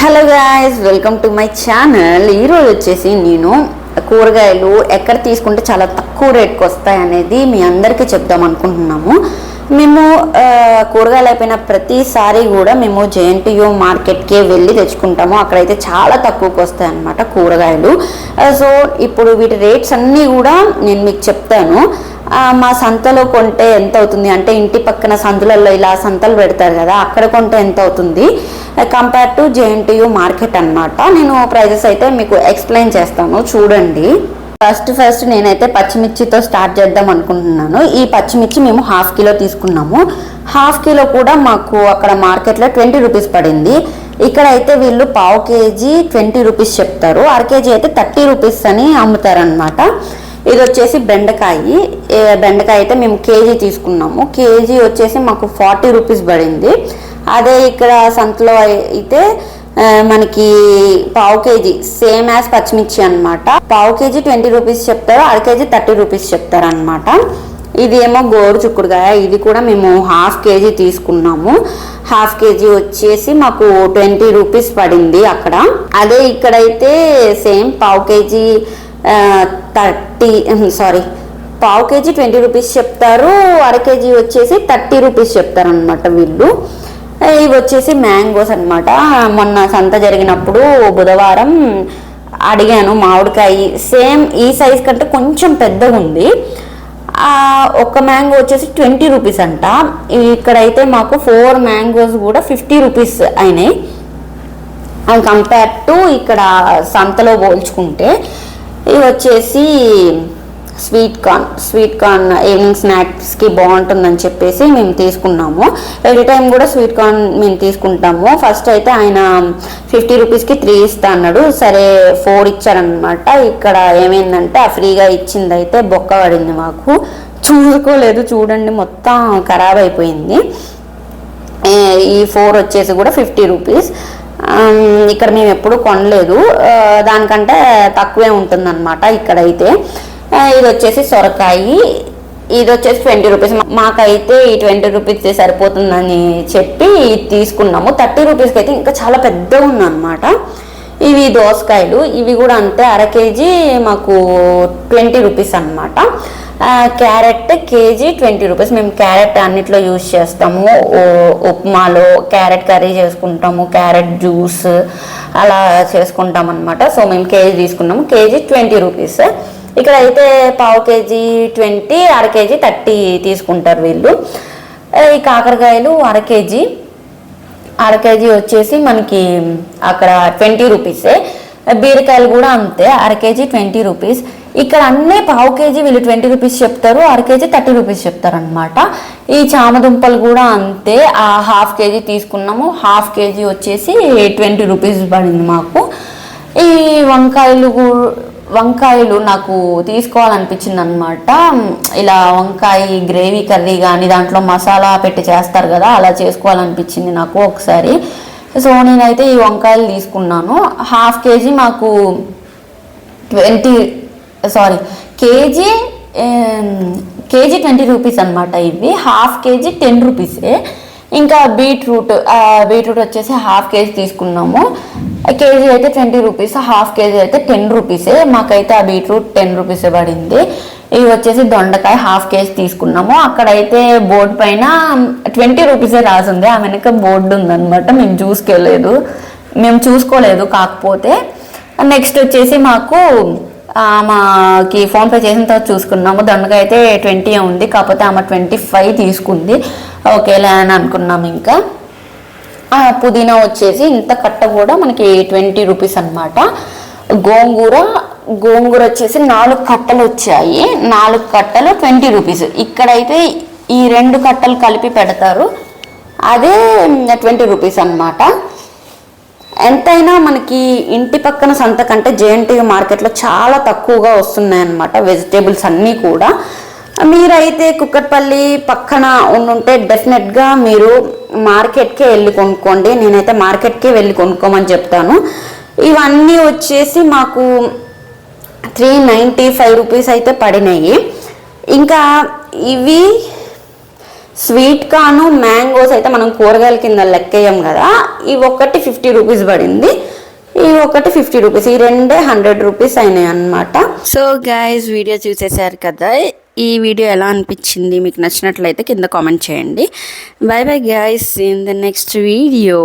Hello guys, welcome to my channel. ఈరోజు వచ్చేసి నేను కూరగాయలు ఎక్కడ తీసుకుంటే చాలా తక్కువ రేట్కి వస్తాయి అనేది మీ అందరికీ చెప్దాం అనుకుంటున్నాము. మేము కూరగాయలు అయిపోయిన ప్రతిసారి కూడా మేము జేఎన్టీయూ మార్కెట్కే వెళ్ళి తెచ్చుకుంటాము. అక్కడైతే చాలా తక్కువకి వస్తాయి అన్నమాట కూరగాయలు. సో ఇప్పుడు వీటి రేట్స్ అన్నీ కూడా నేను మీకు చెప్తాను. మా సంతలో కొంటే ఎంత అవుతుంది అంటే, ఇంటి పక్కన సందులలో ఇలా సంతలు పెడతారు కదా, అక్కడ కొంటే ఎంత అవుతుంది కంపేర్ టు జేఎన్టీయూ మార్కెట్ అన్నమాట. నేను ప్రైజెస్ అయితే మీకు ఎక్స్ప్లెయిన్ చేస్తాను, చూడండి. ఫస్ట్ నేనైతే పచ్చిమిర్చితో స్టార్ట్ చేద్దాం అనుకుంటున్నాను. ఈ పచ్చిమిర్చి మేము హాఫ్ కిలో తీసుకున్నాము. హాఫ్ కిలో కూడా మాకు అక్కడ మార్కెట్లో 20 రూపీస్ పడింది. ఇక్కడ అయితే వీళ్ళు పావు కేజీ 20 రూపీస్ చెప్తారు, అర కేజీ అయితే 30 రూపీస్ అని అమ్ముతారనమాట. ఇది వచ్చేసి బెండకాయ అయితే మేము కేజీ తీసుకున్నాము. కేజీ వచ్చేసి మాకు 40 రూపీస్ పడింది. అదే ఇక్కడ సంతలో అయితే మనకి పావు కేజీ సేమ్ యాజ్ పచ్చిమిర్చి అనమాట. పావు కేజీ 20 రూపీస్ చెప్తారు, అర కేజీ 30 రూపీస్ చెప్తారు అనమాట. ఇది ఏమో గోరు చిక్కుడుకాయ, ఇది కూడా మేము హాఫ్ కేజీ తీసుకున్నాము. హాఫ్ కేజీ వచ్చేసి మాకు 20 రూపీస్ పడింది అక్కడ. అదే ఇక్కడైతే సేమ్ పావు కేజీ పావు కేజీ 20 రూపీస్ చెప్తారు, అర కేజీ వచ్చేసి 30 రూపీస్ చెప్తారు అనమాట వీళ్ళు. ఇవి వచ్చేసి మ్యాంగోస్ అనమాట. మొన్న సంత జరిగినప్పుడు బుధవారం అడిగాను మామిడికాయ, సేమ్ ఈ సైజ్ కంటే కొంచెం పెద్దగా ఉంది. ఒక మ్యాంగో వచ్చేసి 20 రూపీస్ అంట. ఇక్కడైతే మాకు 4 మ్యాంగోస్ కూడా 50 రూపీస్ అయినాయి. అండ్ కంపేర్ టు ఇక్కడ సంతలో పోల్చుకుంటే. ఇవి వచ్చేసి స్వీట్ కార్న్ ఈవినింగ్ స్నాక్స్కి బాగుంటుందని చెప్పేసి మేము తీసుకున్నాము. ఎవ్రీ టైం కూడా స్వీట్ కార్న్ మేము తీసుకుంటాము. ఫస్ట్ అయితే ఆయన 50 రూపీస్కి 3 ఇస్తా అన్నాడు, సరే 4 ఇచ్చారనమాట. ఇక్కడ ఏమైందంటే ఆ ఫ్రీగా ఇచ్చింది అయితే బొక్క పడింది మాకు, చూసుకోలేదు. చూడండి, మొత్తం ఖరాబ్ అయిపోయింది. ఈ 4 వచ్చేసి కూడా 50 రూపీస్. ఇక్కడ మేము ఎప్పుడు కొనలేదు, దానికంటే తక్కువే ఉంటుందన్నమాట ఇక్కడైతే. ఇది వచ్చేసి సొరకాయ, ఇది వచ్చేసి 20 రూపీస్. మాకైతే ఈ 20 రూపీస్ సరిపోతుందని చెప్పి తీసుకున్నాము. 30 రూపీస్కి అయితే ఇంకా చాలా పెద్దగా ఉందన్నమాట. ఇవి దోసకాయలు, ఇవి కూడా అంతే, అర కేజీ మాకు 20 రూపీస్ అనమాట. Carrot KG 20 rupees. మేము క్యారెట్ అన్నిట్లో యూజ్ చేస్తాము. ఉప్మాలో క్యారెట్ కర్రీ చేసుకుంటాము, క్యారెట్ జ్యూస్ అలా చేసుకుంటాం అనమాట. సో మేము కేజీ తీసుకున్నాము, కేజీ 20 రూపీస్. ఇక్కడ అయితే పావు కేజీ 20, అర కేజీ 30 తీసుకుంటారు వీళ్ళు. ఈ కాకరకాయలు అర కేజీ వచ్చేసి మనకి అక్కడ 20 రూపీసే. బీరకాయలు కూడా అంతే, అర కేజీ 20 రూపీస్. ఇక్కడ అన్నీ పావు కేజీ వీళ్ళు 20 రూపీస్ చెప్తారు, అర కేజీ 30 రూపీస్ చెప్తారు అనమాట. ఈ చామదుంపలు కూడా అంతే, ఆ హాఫ్ కేజీ తీసుకున్నాము. హాఫ్ కేజీ వచ్చేసి 20 రూపీస్ పడింది మాకు. ఈ వంకాయలు నాకు తీసుకోవాలనిపించింది అనమాట. ఇలా వంకాయ గ్రేవీ కర్రీ కానీ దాంట్లో మసాలా పెట్టి చేస్తారు కదా, అలా చేసుకోవాలనిపించింది నాకు ఒకసారి. సో నేనైతే ఈ వంకాయలు తీసుకున్నాను. హాఫ్ కేజీ మాకు కేజీ 20 రూపీస్ అనమాట. ఇవి హాఫ్ కేజీ 10 రూపీసే. ఇంకా బీట్రూట్ వచ్చేసి హాఫ్ కేజీ తీసుకున్నాము. కేజీ అయితే 20 రూపీస్, హాఫ్ కేజీ అయితే 10 రూపీసే. మాకైతే ఆ బీట్రూట్ 10 రూపీసే పడింది. ఇవి వచ్చేసి దొండకాయ హాఫ్ కేజీ తీసుకున్నాము. అక్కడైతే బోర్డు పైన 20 రూపీసే రాసింది, ఆ వెనక బోర్డు ఉందన్నమాట. మేము చూసుకోలేదు. కాకపోతే నెక్స్ట్ వచ్చేసి మాకి ఫోన్పే చేసిన తర్వాత చూసుకున్నాము. దొండకాయ అయితే 20 ఉంది, కాకపోతే ఆమె 25 తీసుకుంది. ఓకేలే అని అనుకున్నాము. ఇంకా పుదీనా వచ్చేసి ఇంత కట్ట కూడా మనకి 20 రూపీస్ అనమాట. గోంగూర వచ్చేసి 4 కట్టలు వచ్చాయి. 4 కట్టలు 20 రూపీస్. ఇక్కడైతే ఈ 2 కట్టలు కలిపి పెడతారు, అదే 20 రూపీస్ అనమాట. ఎంతైనా మనకి ఇంటి పక్కన సంత కంటే జేఎన్టీయూ మార్కెట్లో చాలా తక్కువగా వస్తున్నాయి అన్నమాట వెజిటేబుల్స్ అన్నీ కూడా. మీరైతే కుక్కట్పల్లి పక్కన ఉండుంటే డెఫినెట్గా మీరు మార్కెట్కే వెళ్ళి కొనుక్కోండి. నేనైతే మార్కెట్కే వెళ్ళి కొనుక్కోమని చెప్తాను. ఇవన్నీ వచ్చేసి మాకు 395 రూపీస్ అయితే పడినాయి. ఇంకా ఇవి స్వీట్ కార్న్ మ్యాంగోస్ అయితే మనం కూరగాయల కింద లెక్కేయం కదా, ఈ ఒక్కటి 50 రూపీస్ పడింది, ఈ ఒకటి 50 రూపీస్, ఈ రెండే 100 రూపీస్ అయినాయి అన్నమాట. సో గైస్ వీడియో చూసేసారు కదా, ఈ వీడియో ఎలా అనిపించింది, మీకు నచ్చినట్లయితే కింద కామెంట్ చేయండి. By bye guys, in the next video.